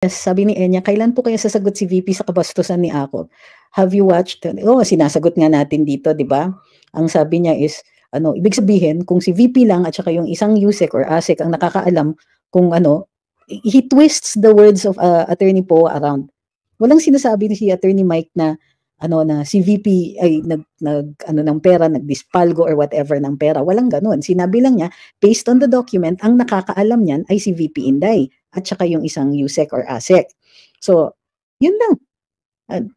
Yes, sabi ni Enya, kailan po kaya sasagot si VP sa kabastusan ni Ako? Have you watched? Oh, sinasagot nga natin dito, di ba? Ang sabi niya is, ano, ibig sabihin, kung si VP lang at saka yung isang USEC or ASEC ang nakakaalam kung ano, he twists the words of Attorney Poe around. Walang sinasabi ni si Attorney Mike na ano na si VP ay ano ng pera, nagdispalgo or whatever ng pera. Walang ganoon. Sinabi lang niya, based on the document, ang nakakaalam niyan ay si VP Inday at saka yung isang USEC or ASEC. So, yun lang.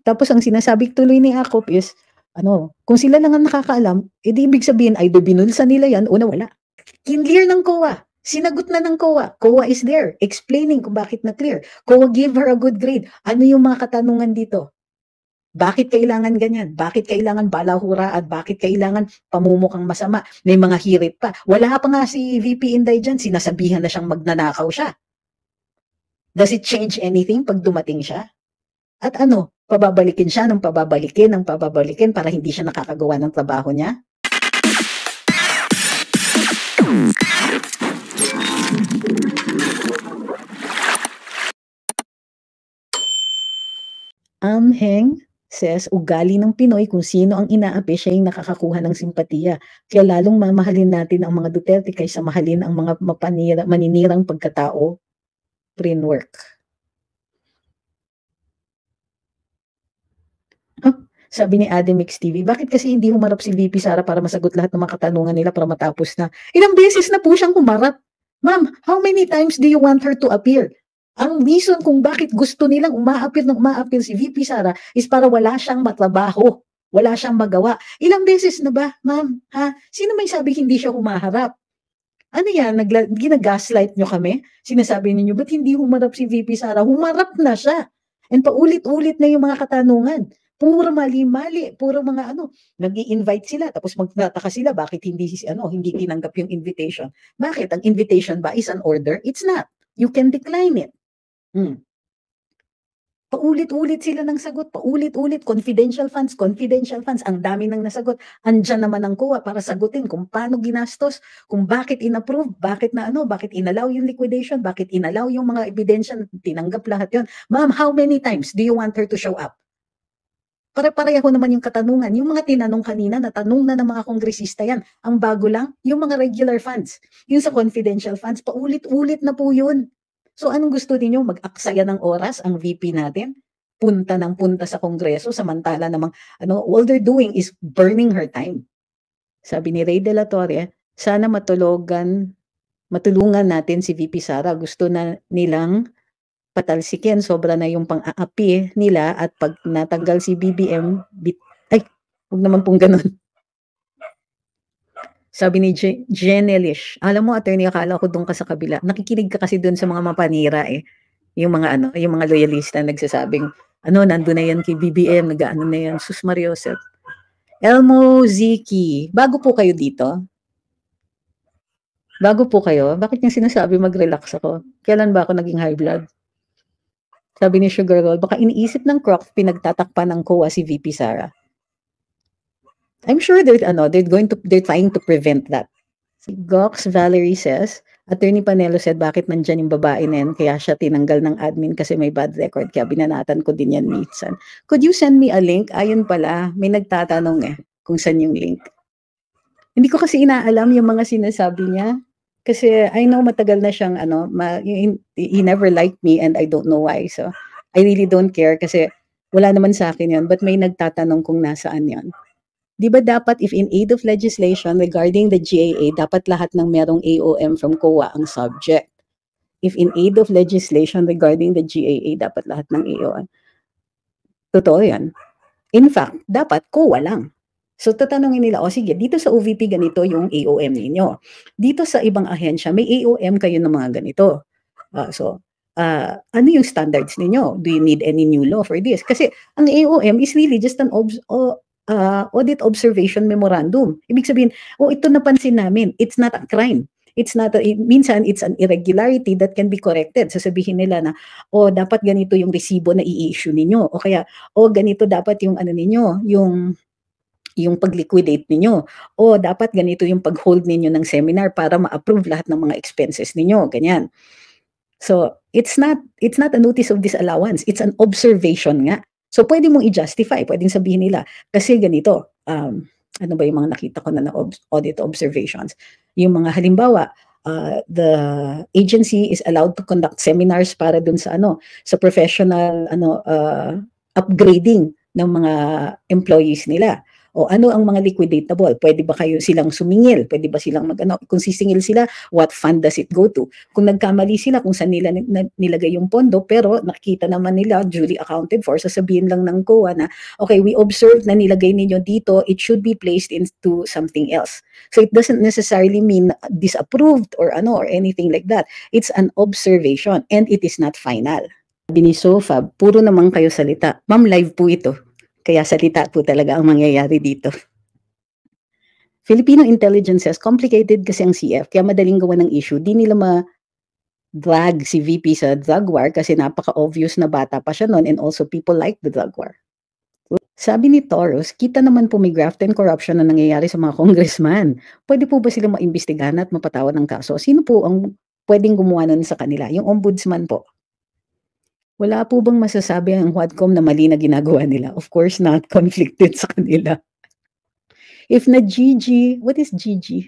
Tapos ang sinasabi tuloy ni Akop is, ano, kung sila lang ang nakakaalam, edi ibig sabihin ay binulsa nila yan o nawala. Clear ng COA. Sinagot na ng COA. COA is there explaining kung bakit na clear. COA gave her a good grade. Ano yung mga katanungan dito? Bakit kailangan ganyan? Bakit kailangan balahura at bakit kailangan pamumukhang masama? May mga hirit pa. Wala pa nga si VP Inday dyan. Sinasabihan na siyang magnanakaw siya. Does it change anything pag dumating siya? At ano, pababalikin siya ng pababalikin para hindi siya nakakagawa ng trabaho niya? Heng says, ugali ng Pinoy kung sino ang inaapi, siya yung nakakakuha ng simpatiya. Kaya lalong mamahalin natin ang mga Duterte kaysa mahalin ang mga maninirang pagkatao. Print work. Sabi ni Ademix TV, bakit kasi hindi humarap si VP Sara para masagot lahat ng mga katanungan nila para matapos na? Ilang beses na po siyang humarap. Ma'am, how many times do you want her to appear? Ang reason kung bakit gusto nilang umaapir si VP Sara is para wala siyang matrabaho. Wala siyang magawa. Ilang beses na ba, ma'am? Ha? Sino may sabi hindi siya humaharap? Ano yan? Ginagaslight nyo kami? Sinasabi ninyo, ba't hindi humarap si VP Sara? Humarap na siya. And paulit-ulit na yung mga katanungan. Puro mali-mali, puro mga nag-i-invite sila tapos magtataka sila bakit hindi tinanggap yung invitation. Bakit? Ang invitation ba is an order? It's not. You can decline it. Paulit-ulit sila ng sagot, paulit-ulit, confidential funds, ang dami nang nasagot. Andyan naman ang COA para sagutin kung paano ginastos, kung bakit inapprove, bakit inalaw yung liquidation, bakit inalaw yung mga ebidensya, tinanggap lahat yun. Ma'am, how many times do you want her to show up? Pare-pareho naman yung katanungan. Yung mga tinanong kanina, natanong na ng mga kongresista yan. Ang bago lang, yung mga regular funds. Yung sa confidential funds, paulit-ulit na po yun. So anong gusto niyo? Mag-aksaya ng oras ang VP natin? Punta ng punta sa kongreso, samantala namang all they're doing is burning her time. Sabi ni Ray De La Torre, sana matulungan natin si VP Sara. Gusto na nilang patalsikin, sobra na yung pang-aapi nila at pag natanggal si BBM, huwag naman pong ganun. Sabi ni Jenelish, alam mo, attorney, akala ko doon ka sa kabila. Nakikinig ka kasi doon sa mga mapanira eh. Yung mga loyalista nagsasabing, nandun na yan kay BBM, nag-ano na yan, Sus Mariosep. Elmo Ziki, bago po kayo dito? Bakit niya sinasabi mag-relax ako? Kailan ba ako naging high blood? Sabi ni Sugar Roll, baka iniisip ng Croc pinagtatakpan ng COA si VP Sara. I'm sure they're trying to prevent that. Si Gox Valerie says, Attorney Panelo said, bakit nandyan yung babae na yan? Kaya siya tinanggal ng admin kasi may bad record. Kaya binanatan ko din yan minsan. Could you send me a link? Ayun pala, may nagtatanong kung saan yung link. Hindi ko kasi inaalam yung mga sinasabi niya. Kasi I know matagal na siyang he never liked me and I don't know why. So I really don't care kasi wala naman sa akin yun. But may nagtatanong kung nasaan yun. Di ba dapat if in aid of legislation regarding the GAA, dapat lahat ng merong AOM from COA ang subject. If in aid of legislation regarding the GAA, dapat lahat ng AOM. Totoo yan. In fact, dapat COA lang. So tatanungin nila, sige, dito sa OVP ganito yung AOM ninyo. Dito sa ibang ahensya, may AOM kayo ng mga ganito. Ano yung standards ninyo? Do you need any new law for this? Kasi ang AOM is really just an audit observation memorandum. Ibig sabihin, ito napansin namin. It's not a crime. Minsan it's an irregularity that can be corrected. Sasabihin nila na, dapat ganito yung resibo na i-issue ninyo. O kaya, ganito dapat yung ninyo, yung pag-liquidate ninyo. O dapat ganito yung pag-hold ninyo ng seminar para ma-approve lahat ng mga expenses ninyo. Ganyan. So, it's not a notice of disallowance, it's an observation nga. So pwede mong i-justify, pwedeng sabihin nila kasi ganito, ano ba yung mga nakita ko na audit observations? Yung mga halimbawa, the agency is allowed to conduct seminars para dun sa sa professional upgrading ng mga employees nila. O ano ang mga liquidatable? Pwede ba kayo silang sumingil? Pwede ba silang kung sisingil sila, what fund does it go to? Kung nagkamali sila kung saan nila nilagay yung pondo, pero nakita naman nila duly accounted for, sasabihin lang ng COA na, okay, we observed na nilagay ninyo dito, it should be placed into something else. So it doesn't necessarily mean disapproved or anything like that. It's an observation and it is not final. Sabi ni Sofa, puro naman kayo salita. Ma'am, live po ito. Kaya salita po talaga ang mangyayari dito. Filipino intelligence says, complicated kasi ang CF, kaya madaling gawa ng issue. Di nila ma-drag si VP sa drug war kasi napaka-obvious na bata pa siya noon and also people like the drug war. Sabi ni Taurus, kita naman po may graft and corruption na nangyayari sa mga congressman. Pwede po ba silang maimbestigahan at mapatawad ng kaso? Sino po ang pwedeng gumawa nun sa kanila? Yung ombudsman po. Wala po bang masasabi ang Quadcom na mali na ginagawa nila? Of course not, conflicted sa kanila. If na GG, what is GG?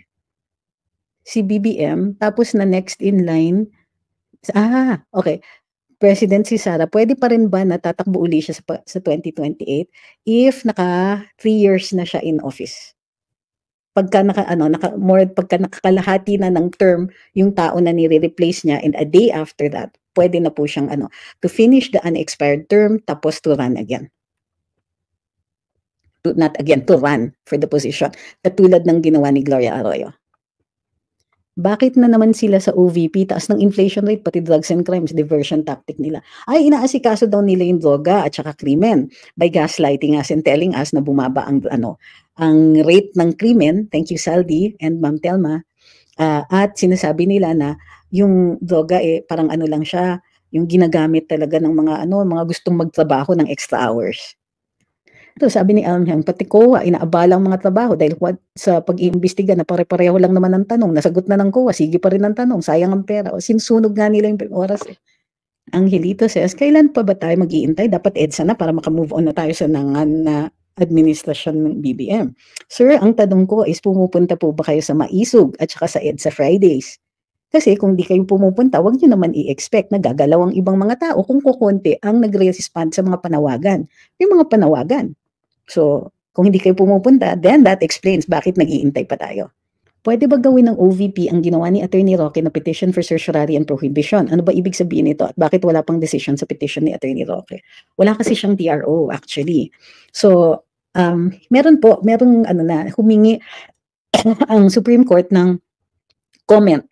Si BBM, tapos na next in line, okay. President si Sara, pwede pa rin ba natatakbo uli siya sa 2028 if naka 3 years na siya in office? Pagka pagka nakakalahati na ng term yung tao na nire-replace niya and a day after that, pwede na po siyang to finish the unexpired term tapos to run again. To run for the position. Katulad ng ginawa ni Gloria Arroyo. Bakit na naman sila sa OVP, taas ng inflation rate, pati drugs and crimes, diversion tactic nila? Ay, inaasikaso daw nila yung droga at saka krimen by gaslighting us and telling us na bumaba ang rate ng krimen, thank you Saldi and Ma'am Telma, at sinasabi nila na yung droga parang lang siya, yung ginagamit talaga ng mga mga gustong magtrabaho ng extra hours. Ito, sabi ni Almhem, pati COA, inaabala ang mga trabaho dahil sa pag-iimbestiga na pare-pareho lang naman ang tanong, nasagot na ng COA, sige pa rin ang tanong, sayang ang pera, o sinsunog nga nila yung oras. Angelito says, kailan pa ba tayo mag-iintay? Dapat EDSA na para makamove on na tayo sa nangan na administrasyon ng BBM. Sir, ang tanong ko is pumupunta po ba kayo sa Maisog at saka sa EDSA Fridays? Kasi kung di kayo pumupunta, wag nyo naman i-expect na gagalaw ang ibang mga tao kung kukunti ang nagre-respond sa mga panawagan. Yung mga panawagan. So, kung hindi kayo pumupunta, then that explains bakit nag-iintay pa tayo. Pwede ba gawin ng OVP ang ginawa ni Attorney Roque na petition for certiorari and prohibition? Ano ba ibig sabihin nito? At bakit wala pang decision sa petition ni Attorney Roque? Wala kasi siyang TRO actually. So, merong humingi ang Supreme Court ng comment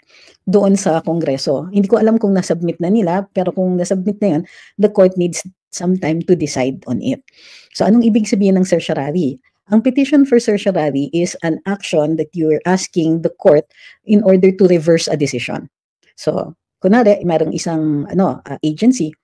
doon sa Kongreso. Hindi ko alam kung nasubmit na nila, pero kung nasubmit na yun, the court needs some time to decide on it. So, anong ibig sabihin ng certiorari? Ang petition for certiorari is an action that you're asking the court in order to reverse a decision. So, kunwari, mayroong isang agency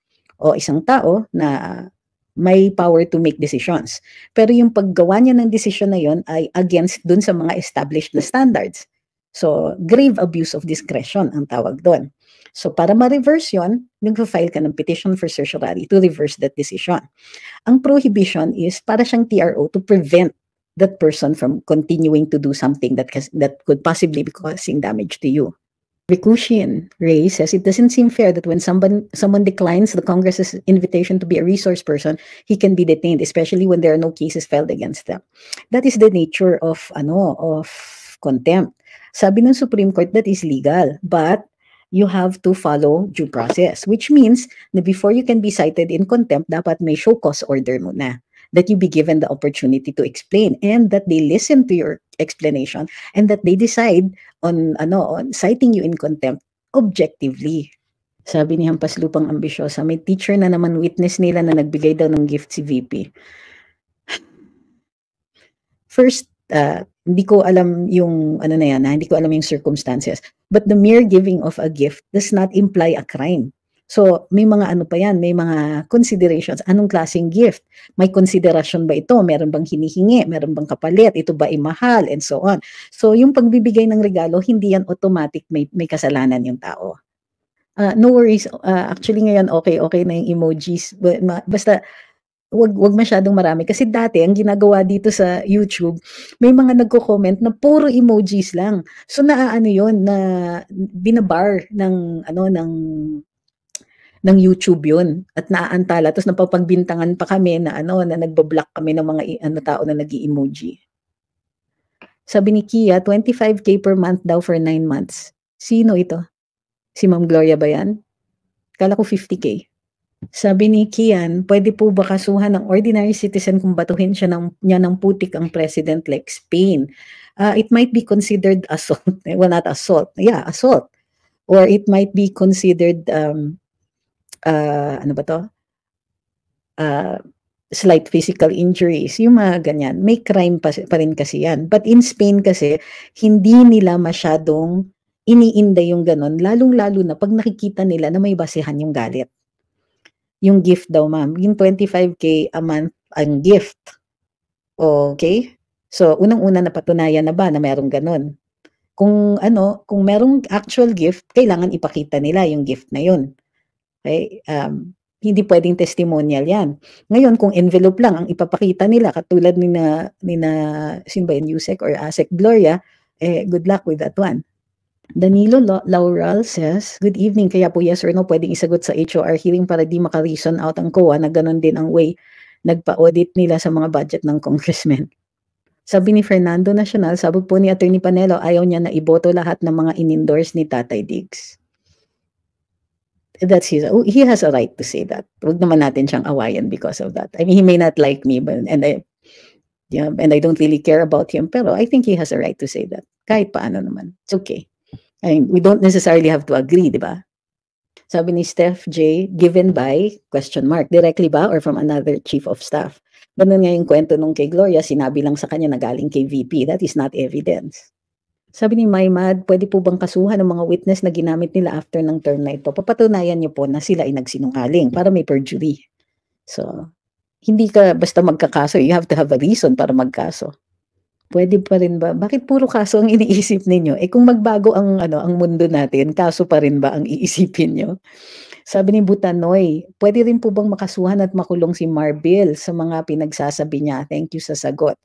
o isang tao na may power to make decisions. Pero yung paggawa niya ng decision na yon ay against dun sa mga established na standards. So, grave abuse of discretion ang tawag doon. So, para ma-reverse yun, nag-file ka ng petition for certiorari to reverse that decision. Ang prohibition is para siyang TRO to prevent that person from continuing to do something that could possibly be causing damage to you. Rikuchian Ray says, it doesn't seem fair that when someone declines the Congress's invitation to be a resource person, he can be detained, especially when there are no cases filed against them. That is the nature of contempt. Sabi ng Supreme Court, that is legal, but you have to follow due process, which means na before you can be cited in contempt, dapat may show cause order muna, that you be given the opportunity to explain and that they listen to your explanation and that they decide on citing you in contempt objectively. Sabi ni Hampas Lupang Ambisyosa, may teacher na naman witness nila na nagbigay daw ng gift si VP. First, hindi ko alam yung hindi ko alam yung circumstances. But the mere giving of a gift does not imply a crime. So, may mga may mga considerations. Anong klaseng gift? May konsiderasyon ba ito? Meron bang hinihingi? Meron bang kapalit? Ito ba ay mahal? And so on. So, yung pagbibigay ng regalo, hindi yan automatic may kasalanan yung tao. No worries, actually ngayon okay na yung emojis, basta wag masyadong marami. Kasi dati ang ginagawa dito sa YouTube, may mga nagko-comment na puro emojis lang. So naaano yun, na binabar ng ano, ng YouTube yun at naaantala. Tapos napapagbintangan pa kami na ano, na nagba-block kami ng mga tao na nag-i-emoji. Sabi ni Kia, 25K per month daw for 9 months. Sino ito? Si Ma'am Gloria ba yan? Kala ko 50K. Sabi ni Kian, pwede po ba kasuhan ng ordinary citizen kung batuhin niya ng putik ang president like Spain? It might be considered assault. Well, not assault. Yeah, assault. Or it might be considered, ano ba to? Slight physical injuries. Yung mga ganyan. May crime pa rin kasi yan. But in Spain kasi, hindi nila masyadong iniinda yung ganon. Lalong-lalo na pag nakikita nila na may basehan yung galit. Yung gift daw, ma'am. Yung 25K a month ang gift. Okay? So, unang-una napatunayan na ba na merong ganun? Kung merong actual gift, kailangan ipakita nila yung gift na yun. Okay? Hindi pwedeng testimonial yan. Ngayon, kung envelope lang ang ipapakita nila, katulad ni na sino ba yun, Yusek or Asek Gloria, good luck with that one. Danilo Laural says, good evening, kaya po yes or no pwedeng isagot sa HOR hearing para di maka-reason out ang COA na ganun din ang way nagpa-audit nila sa mga budget ng congressmen. Sabi ni Fernando Nacional, sabi po ni Attorney Panelo, ayaw niya na iboto lahat ng mga in-endorse ni Tatay Diggs. That's he has a right to say that. Huwag naman natin siyang awayan because of that. I mean, he may not like me, and I don't really care about him, pero I think he has a right to say that. Kahit paano naman. It's okay. I mean, we don't necessarily have to agree, di ba? Sabi ni Steph J, given by, ? Directly ba or from another chief of staff? Ganun nga yung kwento nung kay Gloria, sinabi lang sa kanya na galing kay VP. That is not evidence. Sabi ni Maymad, pwede po bang kasuhan ng mga witness na ginamit nila after ng term na ito? Papatunayan niyo po na sila ay nagsinungaling para may perjury. So, hindi ka basta magkakaso. You have to have a reason para magkaso. Pwede pa rin ba? Bakit puro kaso ang iniisip ninyo? Kung magbago ang mundo natin, kaso pa rin ba ang iisipin nyo? Sabi ni Butanoy, pwede rin po bang makasuhan at makulong si Marbil sa mga pinagsasabi niya? Thank you sa sagot.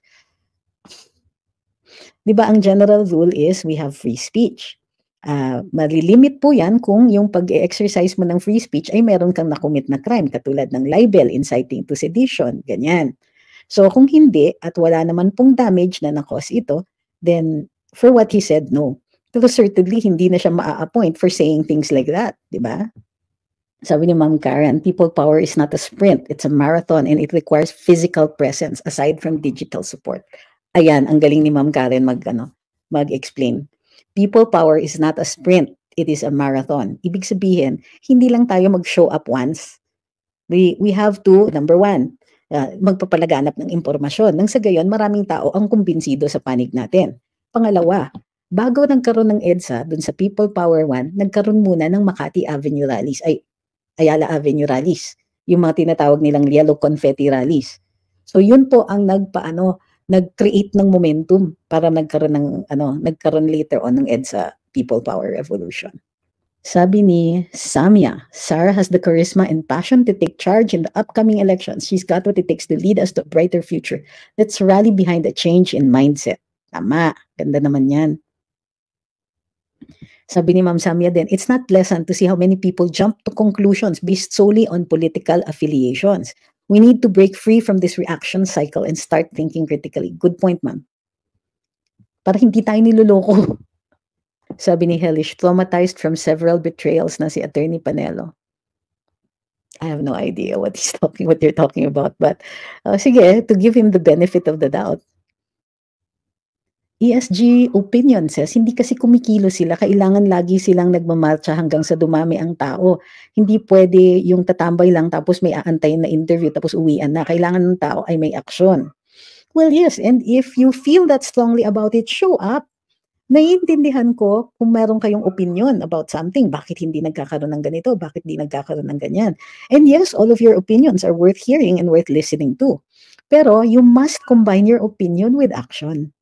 Di ba ang general rule is we have free speech. Malilimit po yan kung yung pag-exercise mo ng free speech ay meron kang nakumit na crime, katulad ng libel, inciting to sedition, ganyan. So kung hindi at wala naman pong damage na na-cause ito, then for what he said, no. Pero certainly hindi na siya maa-appoint for saying things like that, di ba? Sabi ni Ma'am Karen, people power is not a sprint, it's a marathon and it requires physical presence aside from digital support. Ayan, ang galing ni Ma'am Karen mag-explain. People power is not a sprint, it is a marathon. Ibig sabihin, hindi lang tayo mag-show up once. We have to, number one, magpapalaganap ng impormasyon. Nang sa gayon, maraming tao ang kumbinsido sa panig natin. Pangalawa, bago nagkaroon ng EDSA, dun sa People Power 1, nagkaroon muna ng Makati Avenue rallies, Ayala Avenue rallies, yung mga tinatawag nilang yellow confetti rallies. So yun po ang nag-create ng momentum para nagkaroon later on ng EDSA People Power Revolution. Sabi ni Samia, Sarah has the charisma and passion to take charge in the upcoming elections. She's got what it takes to lead us to a brighter future. Let's rally behind a change in mindset. Tama, ganda naman yan. Sabi ni Ma'am Samia din, it's not pleasant to see how many people jump to conclusions based solely on political affiliations. We need to break free from this reaction cycle and start thinking critically. Good point, ma'am. Para hindi tayo niloloko. Sabi ni Helish, traumatized from several betrayals na si Attorney Panelo. I have no idea what you're talking about, but sige, to give him the benefit of the doubt. ESG opinion says, hindi kasi kumikilo sila, kailangan lagi silang nagmamarcha hanggang sa dumami ang tao. Hindi pwede yung tatambay lang tapos may aantayin na interview tapos uwian na. Kailangan ng tao ay may aksyon. Well, yes, and if you feel that strongly about it, show up. Naiintindihan ko kung meron kayong opinion about something. Bakit hindi nagkakaroon ng ganito? Bakit hindi nagkakaroon ng ganyan? And yes, all of your opinions are worth hearing and worth listening to. Pero you must combine your opinion with action.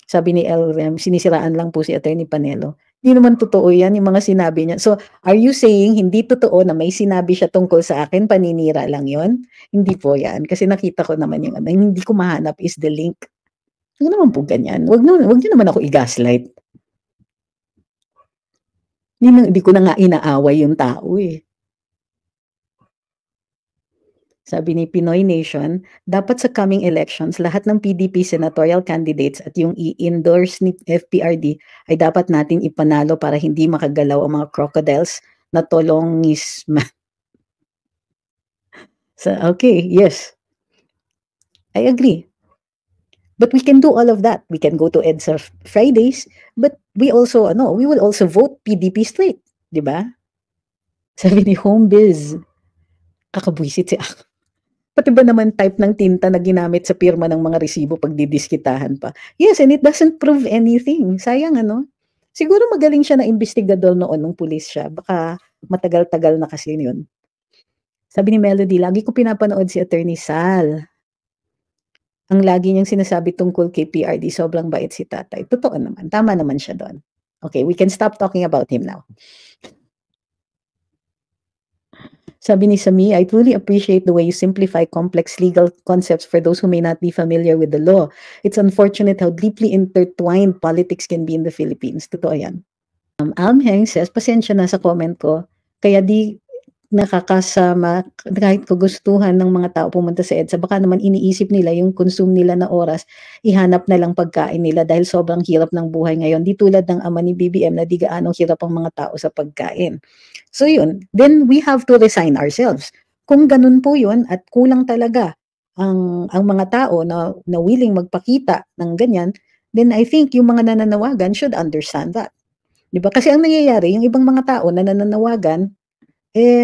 Sabi ni LRM, sinisiraan lang po si Attorney Panelo. Hindi naman totoo yan, yung mga sinabi niya. So, are you saying hindi totoo na may sinabi siya tungkol sa akin, paninira lang yon? Hindi po yan. Kasi nakita ko naman yung ano, yung hindi ko mahanap is the link. Ano naman po ganyan? Wag niyo naman ako i-gaslight. Hindi ko na nga inaaway yung tao eh. Sabi ni Pinoy Nation, dapat sa coming elections, lahat ng PDP senatorial candidates at yung i-endorse ni FPRD ay dapat natin ipanalo para hindi makagalaw ang mga crocodiles na tolongisma. So, okay, yes. I agree. But we can do all of that. We can go to EDSA Fridays, but we will also vote PDP straight, di ba? Sabi ni Homebiz, kakabwisit si Ak. Pati ba naman type ng tinta na ginamit sa pirma ng mga resibo pag didiskitahan pa? Yes, and it doesn't prove anything. Sayang ano? Siguro magaling siya na investigador noon nung pulis siya. Baka matagal-tagal na kasi yun. Sabi ni Melody, lagi ko pinapanood si Attorney Sal. Ang lagi niyang sinasabi tungkol kay PRD, sobrang bait si tatay. Totoo naman. Tama naman siya doon. Okay, we can stop talking about him now. Sabi ni Sami, I truly appreciate the way you simplify complex legal concepts for those who may not be familiar with the law. It's unfortunate how deeply intertwined politics can be in the Philippines. Totoo yan. Almheng says, pasensya na sa comment ko, kaya di nakakasama kahit kagustuhan ng mga tao pumunta sa EDSA, baka naman iniisip nila yung consume nila na oras, ihanap na lang pagkain nila dahil sobrang hirap ng buhay ngayon. Di tulad ng ama ni BBM na di gaano hirap ang mga tao sa pagkain. So yun, then we have to resign ourselves. Kung ganun po yun at kulang talaga ang mga tao na willing magpakita ng ganyan, then I think yung mga nananawagan should understand that. Diba? Kasi ang nangyayari, yung ibang mga tao na nananawagan,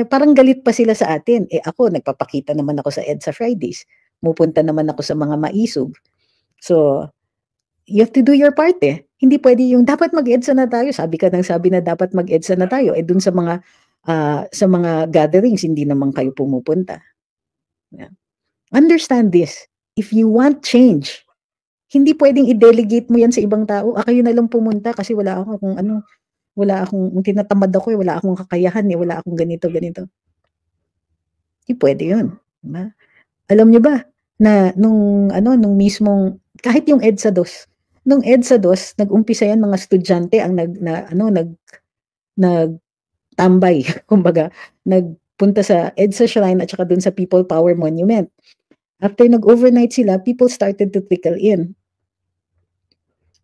parang galit pa sila sa atin. Ako, nagpapakita naman ako sa EDSA Fridays. Pupunta naman ako sa mga maisog. So, you have to do your part eh. Hindi pwede yung dapat mag-EDSA na tayo. Sabi na dapat mag-EDSA na tayo. Dun sa mga gatherings, hindi naman kayo pumupunta. Yeah. Understand this. If you want change, hindi pwedeng i-delegate mo yan sa ibang tao. Kayo na lang pumunta kasi wala akong tinatamad ako wala akong kakayahan wala akong ganito. Hindi pwede yun. Diba? Alam niyo ba na nung mismong kahit yung EDSA 2, nung EDSA 2, nag-umpisa yan mga estudyante ang nagtambay, kumbaga, nagpunta sa EDSA Shrine at saka dun sa People Power Monument. After nag-overnight sila, people started to trickle in.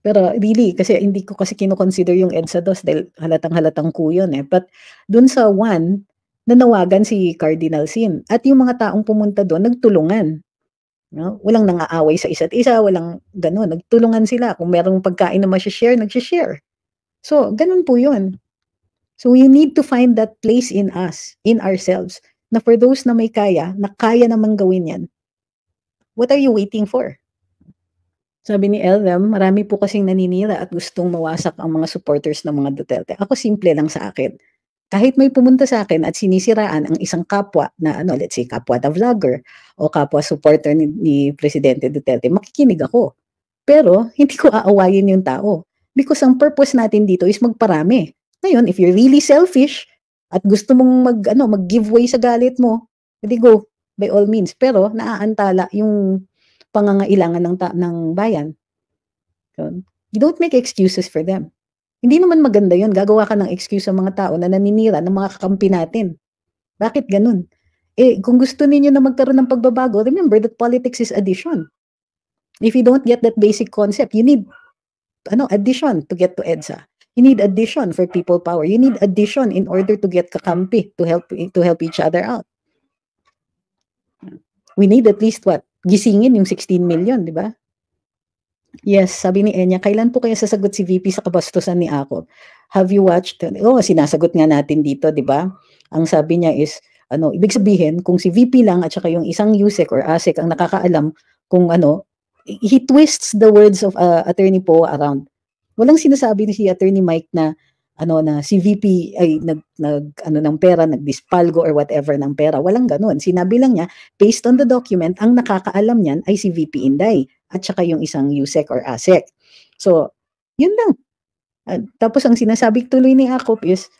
Pero really, kasi hindi ko kasi kino-consider yung EDSA 2 dahil halatang-halatang ko yun eh. But dun sa 1, nanawagan si Cardinal Sin. At yung mga taong pumunta doon, nagtulungan. No? Walang nangaaway sa isa't isa, walang gano'n. Nagtulungan sila. Kung merong pagkain na masishare, nagsishare. So, ganun po yun. So, we need to find that place in us, in ourselves, na for those na may kaya, na kaya namang gawin yan, what are you waiting for? Sabi ni Elram, marami po kasing naninira at gustong mawasak ang mga supporters ng mga Duterte. Ako simple lang sa akin. Kahit may pumunta sa akin at sinisiraan ang isang kapwa na let's say kapwa na vlogger o kapwa supporter ni Presidente Duterte, makikinig ako. Pero hindi ko aawayin yung tao. Because ang purpose natin dito is magparami. Ngayon, if you're really selfish at gusto mong mag-giveaway sa galit mo, edi go, by all means. Pero naaantala yung pangangailangan ng bayan. So, you don't make excuses for them. Hindi naman maganda yun. Gagawa ka ng excuse sa mga tao na naninira ng mga kakampi natin. Bakit ganun? Kung gusto ninyo na magkaroon ng pagbabago, remember that politics is addition. If you don't get that basic concept, you need addition to get to EDSA. You need addition for people power. You need addition in order to get kakampi to help each other out. We need at least what? Gisingin yung 16 million, di ba? Yes, sabi ni Enya, kailan po kaya sasagot si VP sa kabastusan ni Ako? Have you watched? Sinasagot nga natin dito, di ba? Ang sabi niya is, ibig sabihin, kung si VP lang at saka yung isang USEC or ASEC ang nakakaalam kung he twists the words of Attorney Poe around. Walang sinasabi ni si Attorney Mike na si VP ay ng pera, nagdispalgo or whatever ng pera. Walang ganun. Sinabi lang niya, based on the document, ang nakakaalam niyan ay si VP Inday at saka yung isang USEC or ASEC. So, yun lang. Tapos ang sinasabi tuloy ni Akop is,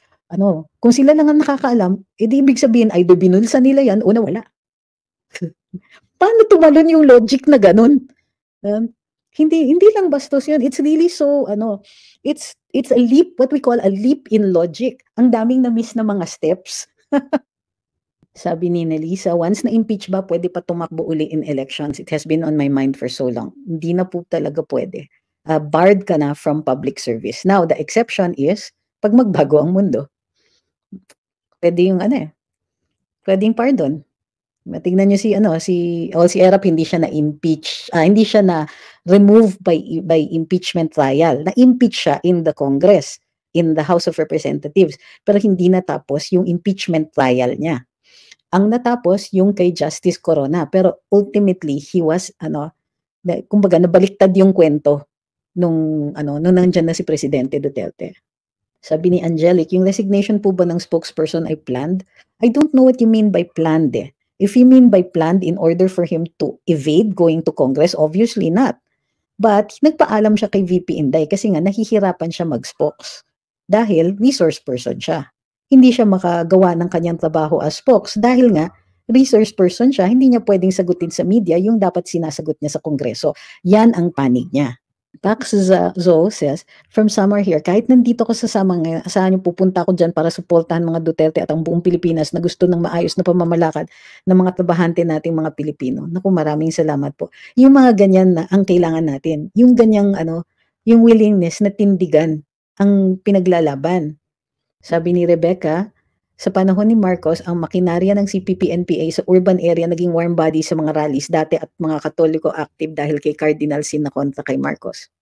kung sila lang ang nakakaalam, edi ibig sabihin either binulsa nila yan o nawala. Paano tumalon yung logic na ganun? Hindi lang bastos yun. It's really so, it's a leap, what we call a leap in logic. Ang daming na-miss na mga steps. Sabi ni Nelisa, once na-impeach ba, pwede pa tumakbo uli in elections? It has been on my mind for so long. Hindi na po talaga pwede. Barred ka na from public service. Now, the exception is, pag magbago ang mundo, pwede yung pwedeng pardon. Tingnan niyo si Erap, hindi siya na-impeach, hindi siya na-remove by impeachment trial. Na-impeach siya in the Congress, in the House of Representatives, pero hindi natapos yung impeachment trial niya. Ang natapos yung kay Justice Corona, pero ultimately he was kumbaga nabaliktad yung kwento nung nandiyan na si Presidente Duterte. Sabi ni Angelic, yung resignation po ba ng spokesperson ay planned? I don't know what you mean by planned eh. If you mean by planned in order for him to evade going to Congress, obviously not. But nagpaalam siya kay VP Inday kasi nga nahihirapan siya mag-spokes dahil resource person siya. Hindi siya makagawa ng kanyang trabaho as spokes dahil nga resource person siya, hindi niya pwedeng sagutin sa media yung dapat sinasagot niya sa Kongreso. Yan ang panig niya. Pax Zo says, from summer here, kahit nandito ko sa Samar ngayon, asahan niyo pupunta ako dyan para suportahan mga Duterte at ang buong Pilipinas na gusto ng maayos na pamamalakad ng mga trabahante nating mga Pilipino. Naku, maraming salamat po. Yung mga ganyan na ang kailangan natin. Yung ganyang yung willingness na tindigan ang pinaglalaban. Sabi ni Rebecca, sa panahon ni Marcos, ang makinarya ng CPP-NPA sa urban area naging warm body sa mga rallies dati at mga Katoliko active dahil kay Cardinal Sin na kontra kay Marcos.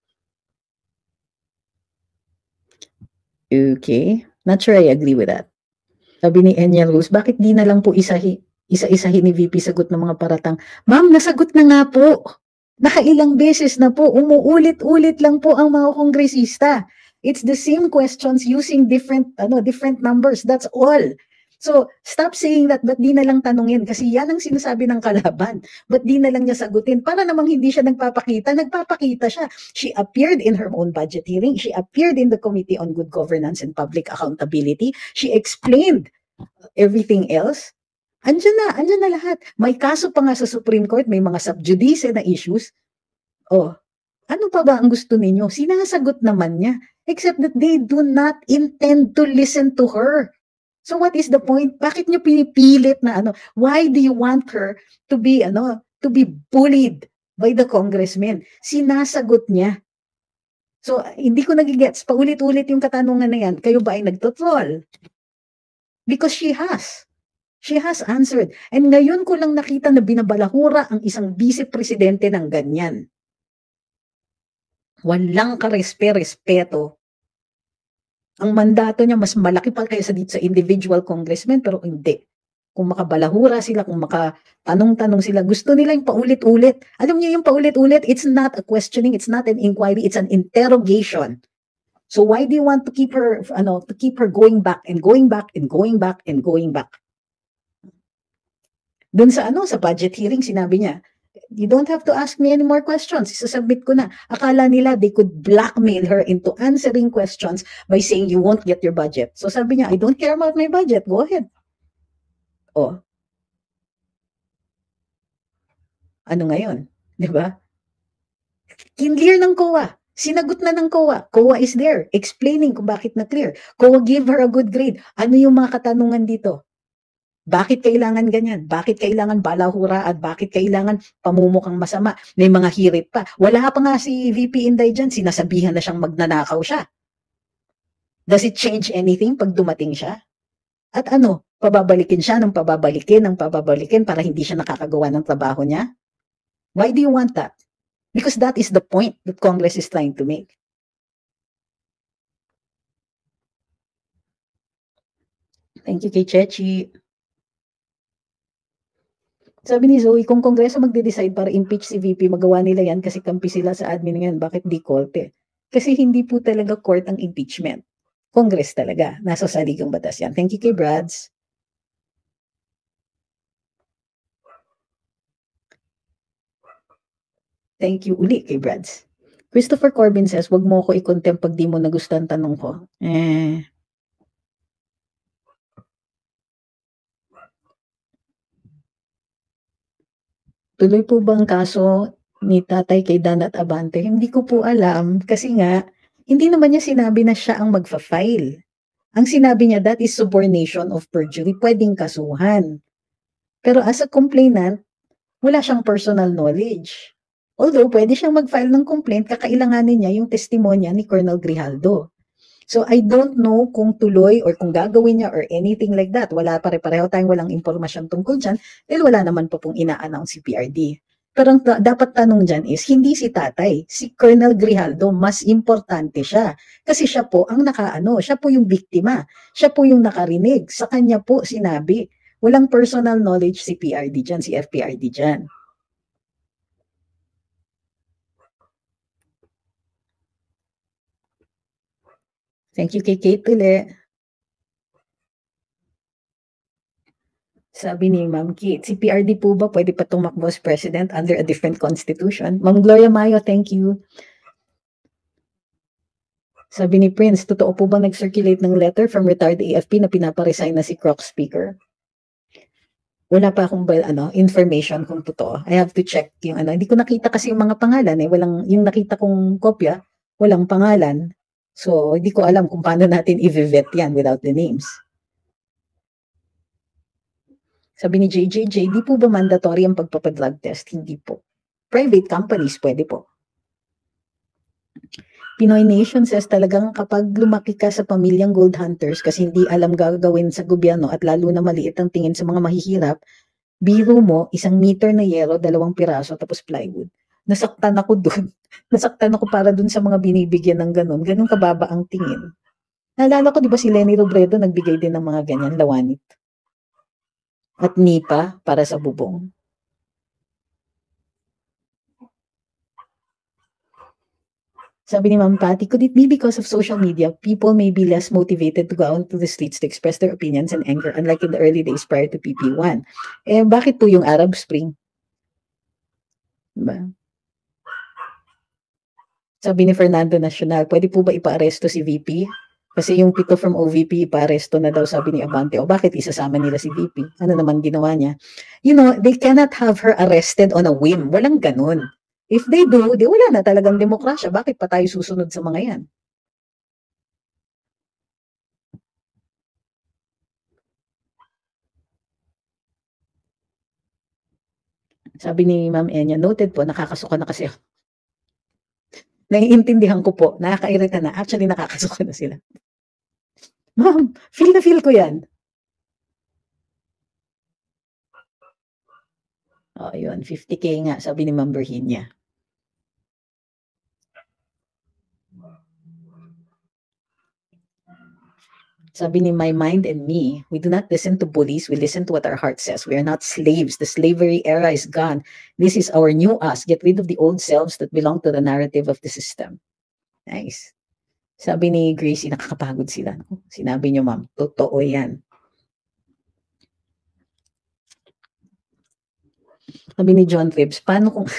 Okay. Not sure I agree with that. Sabi ni Enya Rose, bakit di na lang po isa-isahin ni VP sagot ng mga paratang? Ma'am, nasagot na nga po. Nakailang beses na po. Umuulit-ulit lang po ang mga kongresista. It's the same questions using different numbers. That's all. So, stop saying that, ba't di na lang tanungin? Kasi yan ang sinasabi ng kalaban. Ba't di na lang niya sagutin? Para namang hindi siya nagpapakita. Nagpapakita siya. She appeared in her own budget hearing. She appeared in the Committee on Good Governance and Public Accountability. She explained everything else. Andyan na lahat. May kaso pa nga sa Supreme Court, may mga sub judice na issues. Ano pa ba ang gusto ninyo? Sinasagot naman niya. Except that they do not intend to listen to her. So what is the point? Bakit niyo pinipilit na Why do you want her to be bullied by the congressman? Sinasagot niya. So hindi ko nagigets. Paulit-ulit yung katanungan na yan. Kayo ba ay nagtotroll? Because she has. She has answered. And ngayon ko lang nakita na binabalahura ang isang vice-presidente ng ganyan. Walang karespeto. Ang mandato niya mas malaki pa kaysa dito sa individual congressman, pero hindi. Kung makabalahura sila, kung makatanong-tanong sila, gusto nila yung paulit-ulit. Alam niyo yung paulit-ulit, it's not a questioning, it's not an inquiry, it's an interrogation. So why do you want to keep her going back and going back and going back and going back? Doon sa sa budget hearing, sinabi niya, you don't have to ask me any more questions. Isasubmit ko na. Akala nila they could blackmail her into answering questions by saying you won't get your budget. So sabi niya, I don't care about my budget. Go ahead. Ano ngayon? Diba? Clear ng COA. Sinagot na ng COA. COA is there explaining kung bakit na clear. COA gave her a good grade. Ano yung mga katanungan dito? Bakit kailangan ganyan? Bakit kailangan balahuraan? Bakit kailangan pamumukang masama? May mga hirit pa. Wala pa nga si VP Inday dyan, sinasabihan na siyang magnanakaw siya. Does it change anything pag dumating siya? At pababalikin siya ng pababalikin para hindi siya nakakagawa ng trabaho niya? Why do you want that? Because that is the point that Congress is trying to make. Thank you kay Chechi. Sabi ni Zoe, kung Kongreso magde-decide para impeach si VP, magawa nila yan kasi kampi sila sa admin ngayon. Bakit di korte? Kasi hindi po talaga court ang impeachment. Congress talaga. Nasa saligang batas yan. Thank you kay Brads. Thank you uli kay Brads. Christopher Corbin says, wag mo ko i-contempt pag di mo nagustuhan tanong ko. Tuloy po bang kaso ni tatay kay Dan at Abante? Hindi ko po alam kasi nga, hindi naman niya sinabi na siya ang magfa-file. Ang sinabi niya, that is subornation of perjury, pwedeng kasuhan. Pero as a complainant, wala siyang personal knowledge. Although, pwede siyang mag-file ng complaint, kakailanganin niya yung testimonya ni Colonel Grijaldo. So, I don't know kung tuloy or kung gagawin niya or anything like that. Wala pare-pareho tayong walang impormasyon tungkol dyan dahil wala naman po pong ina-announce si PRD. Pero ang dapat tanong dyan is, hindi si tatay, si Colonel Grijaldo, mas importante siya. Kasi siya po ang siya po yung biktima, siya po yung nakarinig, sa kanya po sinabi. Walang personal knowledge si PRD dyan, si FPRD dyan. Thank you kay Kate Tule. Sabi ni Ma'am Kate, si PRD po ba pwede pa tumakbo as president under a different constitution? Ma'am Gloria Mayo, thank you. Sabi ni Prince, totoo po ba nag-circulate ng letter from retired AFP na pinaparesign na si Croc Speaker? Wala pa akong information kung totoo. I have to check yung Hindi ko nakita kasi yung mga pangalan yung nakita kong kopya, walang pangalan. So, hindi ko alam kung paano natin i-vet yan without the names. Sabi ni JJJ, di po ba mandatory ang pagpapadrug test? Hindi po. Private companies, pwede po. Pinoy Nation says talagang kapag lumaki ka sa pamilyang gold hunters kasi hindi alam gagawin sa gobyerno at lalo na maliit ang tingin sa mga mahihirap, biro mo, 1 meter na yero, 2 piraso, tapos plywood. Nasaktan ako dun. Nasaktan ako para dun sa mga binibigyan ng ganun. Ganun kababa ang tingin. Naalala ko, di ba si Lenny Robredo nagbigay din ng mga ganyan, lawanit. At nipa para sa bubong. Sabi ni Ma'am Patty, could it be because of social media, people may be less motivated to go out to the streets to express their opinions and anger, unlike in the early days prior to PP1? Bakit po yung Arab Spring? Diba? Sabi ni Fernando Nacional, pwede po ba ipa-aresto si VP? Kasi yung 7 from OVP, ipa-aresto na daw, sabi ni Abante. O bakit isasama nila si VP? Ano naman ginawa niya? They cannot have her arrested on a whim. Walang ganun. If they do, wala na talagang demokrasya. Bakit pa tayo susunod sa mga yan? Sabi ni Ma'am Enya, noted po, nakakasuka na kasi ako. Naiintindihan ko po, nakakairita na. Actually, nakakasuka na sila. Ma'am, feel na feel ko yan. Yun, 50K nga, sabi ni Ma'am Virginia. Sabi ni My Mind and Me, we do not listen to bullies, we listen to what our heart says. We are not slaves. The slavery era is gone. This is our new us. Get rid of the old selves that belong to the narrative of the system. Nice. Sabi ni Gracie, nakakapagod sila. Sinabi niyo, ma'am, totoo yan. Sabi ni John Tribbs, paano kung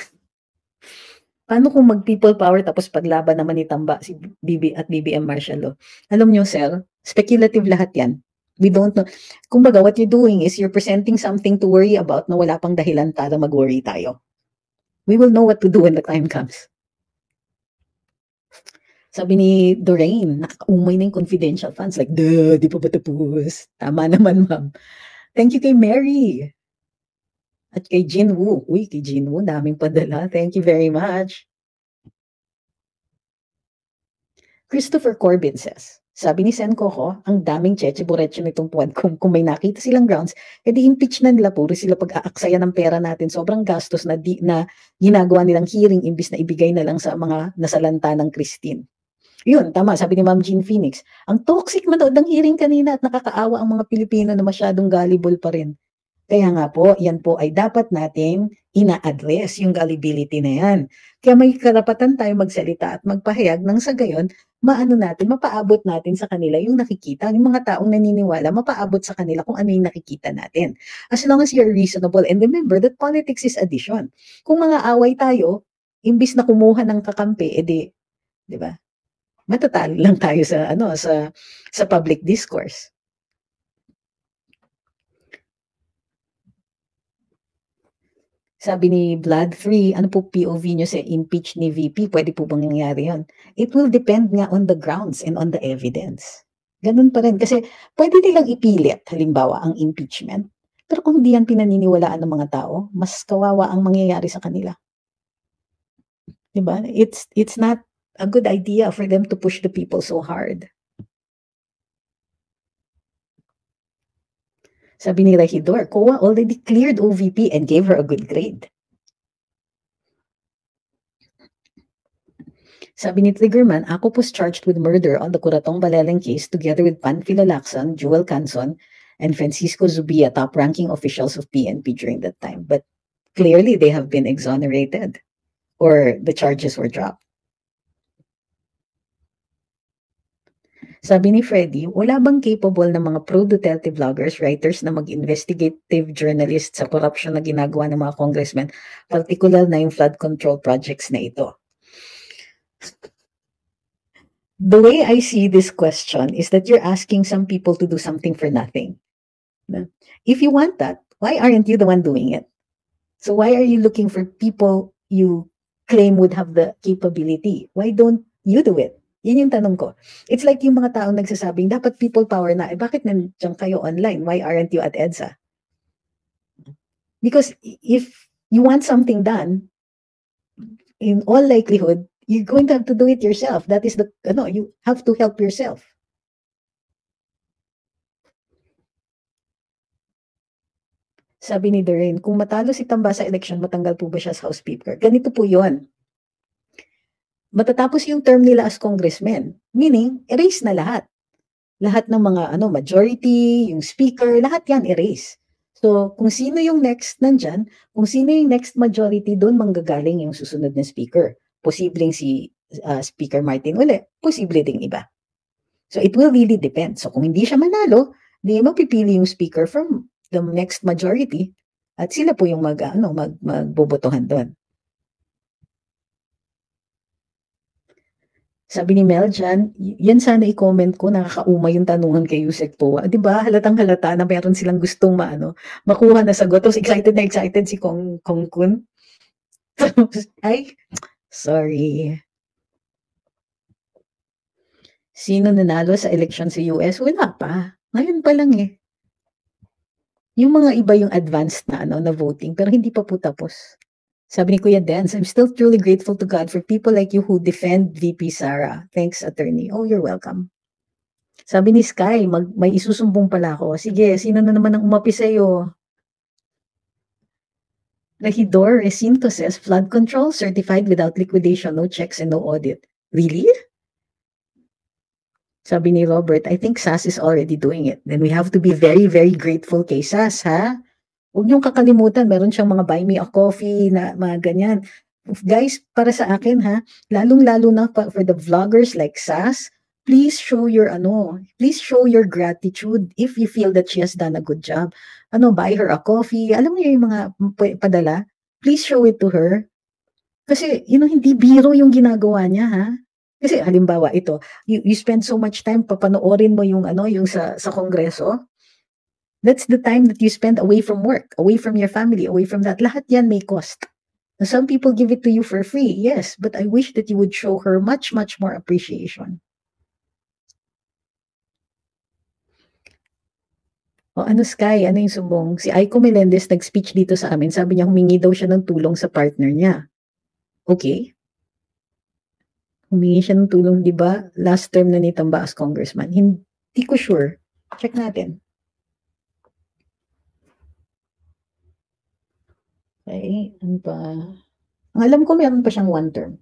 mag-people power tapos paglaban naman ni Tamba si BBM Marshall? Alam niyo, sir, speculative lahat yan. We don't know. Kumbaga, what you're doing is you're presenting something to worry about na wala pang dahilan para mag-worry tayo. We will know what to do when the time comes. Sabi ni Doreen, nakakaumay na yung confidential funds. Like, di pa ba tapos? Tama naman, ma'am. Thank you kay Mary. At kay Jinwoo. Uy, kay Jinwoo, daming padala. Thank you very much. Christopher Corbin says, sabi ni Sen Coco, ang daming cheche-boreche nitong puwan. Kung may nakita silang grounds, edi impeach na nila, puro sila pag-aaksaya ng pera natin. Sobrang gastos na ginagawa nilang hearing imbis na ibigay na lang sa mga nasalanta ng Christine. Yun, tama, sabi ni Ma'am Jean Phoenix. Ang toxic manood ng hearing kanina at nakakaawa ang mga Pilipino na masyadong gullible pa rin. Kaya nga po, yan po ay dapat natin ina-address yung gullibility na yan. Kaya may karapatan tayo magsalita at magpahayag nang sa gayon, mapaabot natin sa kanila yung nakikita. Yung mga taong naniniwala, mapaabot sa kanila kung ano yung nakikita natin. As long as you're reasonable and remember that politics is addition. Kung mga away tayo, imbis na kumuha ng kakampi, edi, di ba? Matatalo lang tayo sa sa public discourse. Sabi ni Blood3, ano po POV nyo sa impeach ni VP? Pwede po bang nangyari yun? It will depend nga on the grounds and on the evidence. Ganun pa rin. Kasi pwede nilang ipilit, halimbawa, ang impeachment. Pero kung di yan pinaniniwalaan ng mga tao, mas kawawa ang mangyayari sa kanila. Diba? It's not a good idea for them to push the people so hard. Sabi ni Regidor, COA already cleared OVP and gave her a good grade. Sabi ni Triggerman, ako was charged with murder on the Curatong Baleleng case together with Panfilo Lacson, Joel Canson, and Francisco Zubia, top-ranking officials of PNP during that time. But clearly, they have been exonerated or the charges were dropped. Sabi ni Freddy, wala bang capable ng mga pro-Duterte vloggers, writers na mag-investigative journalists sa corruption na ginagawa ng mga congressmen, particular na yung flood control projects na ito? The way I see this question is that you're asking some people to do something for nothing. If you want that, why aren't you the one doing it? So why are you looking for people you claim would have the capability? Why don't you do it? Yun yung tanong ko. It's like yung mga taong nagsasabing, dapat people power na. Bakit nandiyan kayo online? Why aren't you at EDSA? Because if you want something done, in all likelihood, you're going to have to do it yourself. That is you have to help yourself. Sabi ni Doreen, kung matalo si Tamba sa election, matanggal po ba siya sa House Speaker? Ganito po yun. Matatapos yung term nila as congressmen. Meaning, erase na lahat. Lahat ng mga majority, yung speaker, lahat yan erase. So, kung sino yung next nandyan, kung sino yung next majority, doon manggagaling yung susunod na speaker. Posibleng si Speaker Martin uli, posible ding iba. So, it will really depend. So, kung hindi siya manalo, di mapipili yung speaker from the next majority at sila po yung magbobotohan doon. Sabi ni Mel dyan, yan sana i-comment ko, nakakauma yung tanungan kay Yusek po. Diba, halatang-halata na mayroon silang gustong makuha na sagot. Tapos excited na excited si Kong Kun. Ay, sorry. Sino nanalo sa election sa US? Wala pa. Ngayon pa lang eh. Yung mga iba yung advanced na voting, pero hindi pa po tapos. Sabi ni Kuya Dance, I'm still truly grateful to God for people like you who defend VP Sara. Thanks, attorney. Oh, you're welcome. Sabi ni Sky, may isusumbong pala ako. Sige, sino na naman ang umapi sa'yo? Regidor Recinto says, flood control certified without liquidation, no checks and no audit. Really? Sabi ni Robert, I think SAS is already doing it. Then we have to be very, very grateful kay SAS, ha? Huwag niyong kakalimutan, meron siyang mga buy me a coffee na mga ganyan. Guys, para sa akin ha, lalong-lalo na for the vloggers like SAS, please show your gratitude if you feel that she has done a good job. Buy her a coffee. Alam mo yung mga padala, please show it to her. Kasi, hindi biro yung ginagawa niya ha. Kasi halimbawa ito, you spend so much time papanoorin mo yung sa kongreso. That's the time that you spend away from work, away from your family, away from that. Lahat yan may cost. Now, some people give it to you for free, yes, but I wish that you would show her much, much more appreciation. O Sky, ano yung sumbong? Si Aiko Melendez nag-speech dito sa amin. Sabi niya humingi daw siya ng tulong sa partner niya. Okay. Humingi siya ng tulong, di ba? Last term na ni Tamba as congressman. Hindi ko sure. Check natin. Okay, ano pa? Ang alam ko meron pa siyang one term.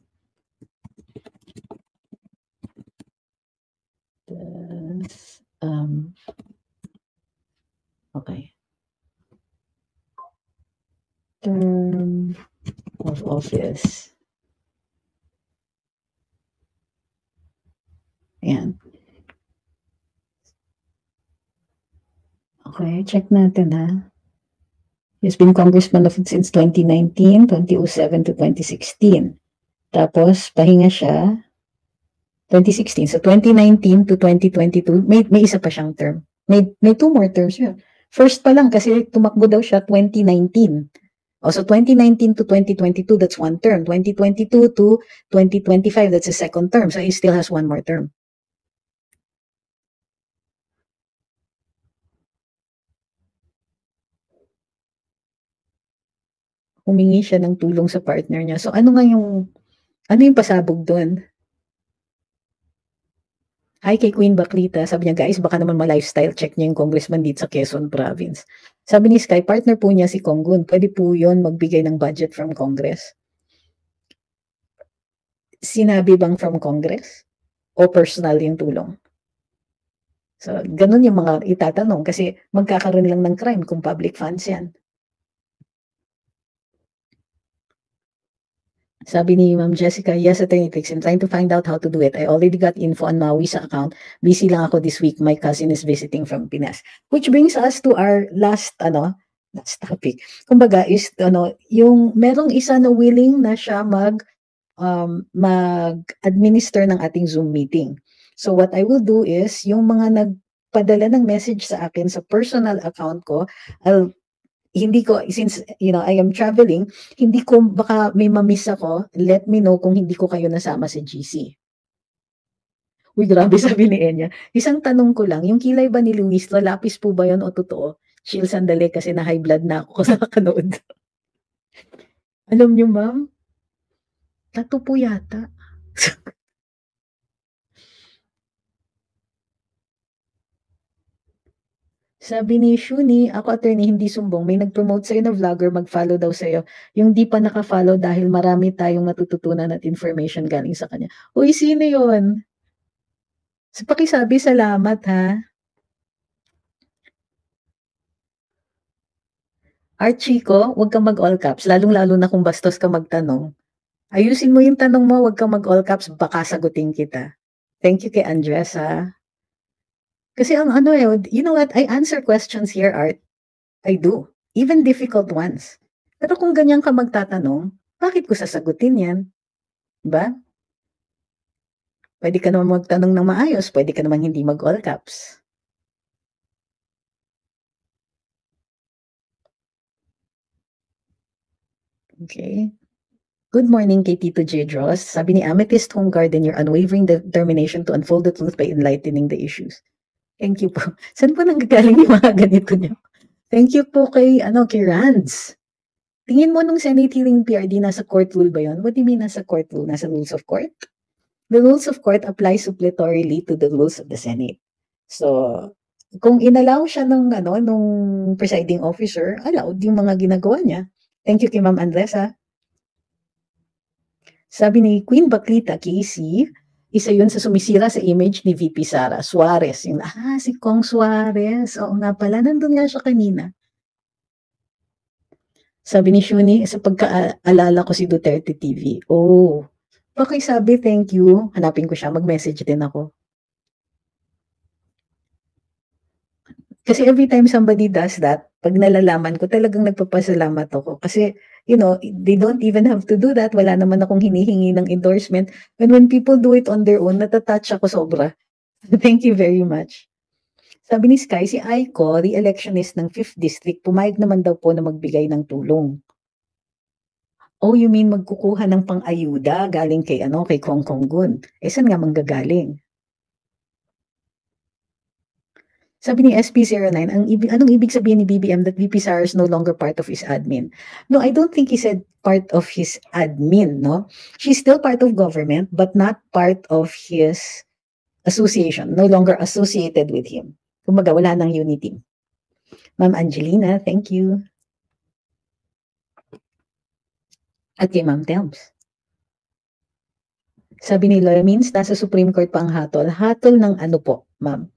Okay. Term of office. Ayan. Okay, check natin ha. He's been congressman since 2019, 2007 to 2016. Tapos, pahinga siya, 2016. So, 2019 to 2022, may isa pa siyang term. May 2 more terms yun. First pa lang kasi tumakbo daw siya 2019. So 2019 to 2022, that's 1 term. 2022 to 2025, that's a 2nd term. So he still has 1 more term. Humingi siya ng tulong sa partner niya. So ano yung pasabog doon? Hi kay Queen Baklita, sabi niya, guys, baka naman ma-lifestyle check niya yung congressman dito sa Quezon Province. Sabi ni Sky, partner po niya si Konggun, pwede po yun magbigay ng budget from Congress. Sinabi bang from Congress? O personal yung tulong? So, ganun yung mga itatanong kasi magkakaroon lang ng crime kung public funds yan. Sabi ni Ma'am Jessica, yes, Attorney Trix, I'm trying to find out how to do it. I already got info on Maui's account. Busy lang ako this week. My cousin is visiting from Pinas. Which brings us to our last topic. Kumbaga is, yung merong isa na willing na siya mag-administer ng ating Zoom meeting. So what I will do is, yung mga nagpadala ng message sa akin sa personal account ko, since I am traveling, hindi ko baka may ma-miss ako, let me know kung hindi ko kayo nasama sa GC. Uy, grabe, sabi ni Enya. Isang tanong ko lang, yung kilay ba ni Luis, lapis po ba yun o totoo? Chill, sandali kasi na high blood na ako sa nakanood. Alam niyo, ma'am? Tattoo po yata. Sabi ni Shuni, ako attorney, hindi sumbong. May nag-promote sa'yo na vlogger, mag-follow daw sa'yo. Yung di pa naka-follow dahil marami tayong natututunan at information galing sa kanya. Uy, sino yun? So, pakisabi, salamat ha. Archiko, huwag kang mag-all caps. Lalong-lalo na kung bastos ka magtanong. Ayusin mo yung tanong mo, huwag kang mag-all caps, baka sagutin kita. Thank you kay Andres ha. Kasi you know what, I answer questions here, Art. I do. Even difficult ones. Pero kung ganyan ka magtatanong, bakit ko sasagutin yan? Diba? Pwede ka naman magtanong ng maayos, pwede ka naman hindi mag-all caps. Okay. Good morning kay Tito J. Dross. Sabi ni Amethyst Home Garden, your unwavering determination to unfold the truth by enlightening the issues. Thank you po. Saan po nanggagaling yung mga ganito niyo? Thank you po kay Rands. Tingin mo nung Senate hearing PRD, nasa court rule ba yun? What do you mean nasa court rule? Nasa rules of court? The rules of court apply suppletorily to the rules of the Senate. So, kung inallow siya nung presiding officer, allowed yung mga ginagawa niya. Thank you kay Ma'am Andresa. Sabi ni Queen Baklita, Casey, isa yun sa sumisira sa image ni VP Sara Suarez. Si Kong Suarez. Oo nga pala, nandun nga siya kanina. Sabi ni Shuni, sa pagkaalala ko si Duterte TV. Oh, pakisabi, thank you. Hanapin ko siya, mag-message din ako. Kasi every time somebody does that, pag nalalaman ko, talagang nagpapasalamat ako. Kasi, they don't even have to do that. Wala naman akong hinihingi ng endorsement. And when people do it on their own, natatouch ako sobra. Thank you very much. Sabi ni Sky, si Aiko, re-electionist ng 5th District, pumayag naman daw po na magbigay ng tulong. Oh, you mean magkukuha ng pang-ayuda galing kay Kong Konggun? Saan nga manggagaling? Sabi ni SP09, anong ibig sabihin ni BBM that VP Sara is no longer part of his admin? No, I don't think he said part of his admin, no? She's still part of government, but not part of his association, no longer associated with him. Kumbaga, wala nang unity. Ma'am Angelina, thank you. At kay Ma'am Telms. Sabi ni Loya, means nasa Supreme Court pa ang hatol. Hatol ng ano po, ma'am?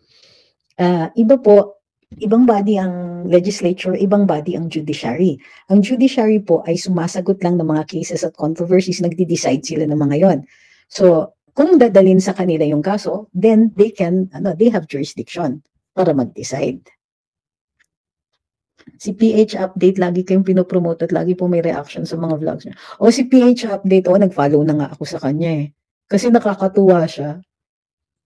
Iba po, ibang body ang legislature, ibang body ang judiciary. Ang judiciary po ay sumasagot lang ng mga cases at controversies, nagde-decide sila ng mga yon. So, kung dadalhin sa kanila yung kaso, then they have jurisdiction para mag-decide. Si PH Update, lagi kayong pinopromote at lagi po may reaction sa mga vlogs niya. O si PH Update, nag-follow na nga ako sa kanya eh. Kasi nakakatuwa siya.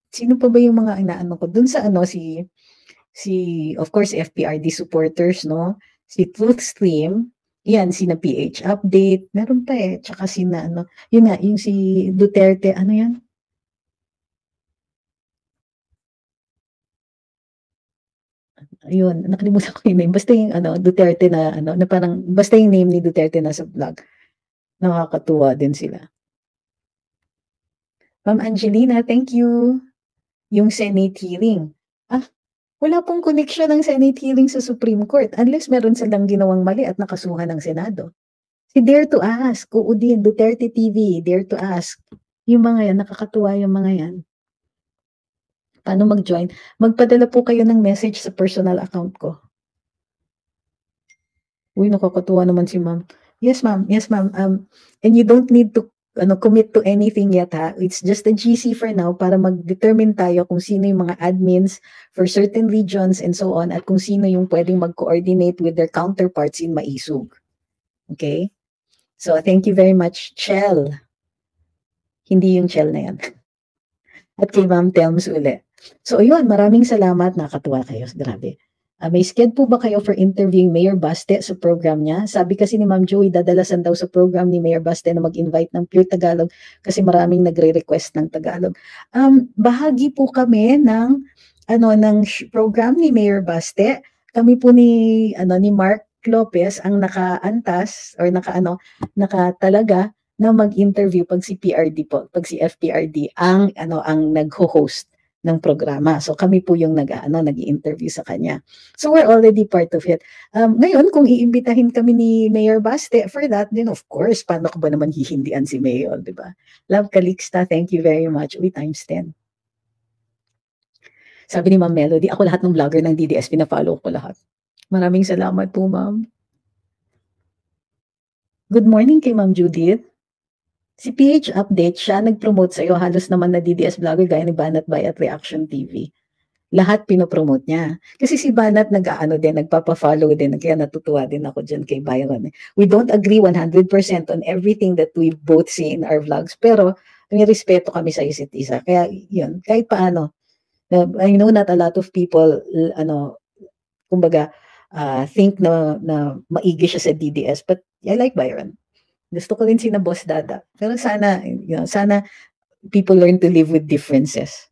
Sino pa ba yung mga inaano ko? Dun sa of course, FPRD supporters, no? Si Truth Stream, yan, sina PH Update, meron pa eh. Tsaka sina, yun nga, yung si Duterte, ano yan? Ayun, nakalimutan ko yung name. Basta yung Duterte na parang, basta yung name ni Duterte na sa vlog. Nakakatuwa din sila. Ma'am Angelina, thank you. Yung Senate hearing. Wala pong connection ng Senate hearing sa Supreme Court unless meron silang ginawang mali at nakasuhan ng Senado. Si Dare to Ask, oo din, Duterte TV, Dare to Ask. Yung mga yan, nakakatuwa yung mga yan. Paano mag-join? Magpadala po kayo ng message sa personal account ko. Uy, nakakatuwa naman si ma'am. Yes, ma'am. Yes, ma'am. And you don't need to commit to anything yet, ha? It's just a GC for now para mag-determine tayo kung sino yung mga admins for certain regions and so on at kung sino yung pwedeng mag-coordinate with their counterparts in Maisug. Okay? So, thank you very much, Chell. Hindi yung Chell na yan. At kay Ma'am Telms uli. So, yun, maraming salamat. Nakakatuwa kayo. Grabe. May sked po ba kayo for interviewing Mayor Baste sa program niya? Sabi kasi ni Ma'am Joey, dadalasan daw sa program ni Mayor Baste na mag-invite ng pure Tagalog kasi maraming nagre-request ng Tagalog. Bahagi po kami ng program ni Mayor Baste. Kami po ni Mark Lopez ang nakaantas or nakatalaga na mag-interview pag si si FPRD ang nagho-host ng programa. So kami po yung nag-i-interview sa kanya. So we're already part of it. Ngayon, kung iimbitahin kami ni Mayor Baste for that, then of course, paano ko ba naman hihindian si Mayor, di ba? Love Calixta, thank you very much. Uy, times 10. Sabi ni Ma'am Melody, ako lahat ng vlogger ng DDS, pina-follow ko lahat. Maraming salamat po, Ma'am. Good morning kay Ma'am Judith. Si PH Update, siya nag-promote sa'yo, halos naman na DDS vlogger gaya ni Banat Bay at Reaction TV. Lahat pinopromote niya. Kasi si Banat nagpapa-follow din, kaya natutuwa din ako dyan kay Byron. We don't agree 100% on everything that we both see in our vlogs, pero may respeto kami sa isa't isa. Kaya yun, kahit paano, I know not a lot of people, kumbaga, think na maigi siya sa DDS, but I like Byron. Gusto ko rin sina Boss Dada. Pero sana people learn to live with differences.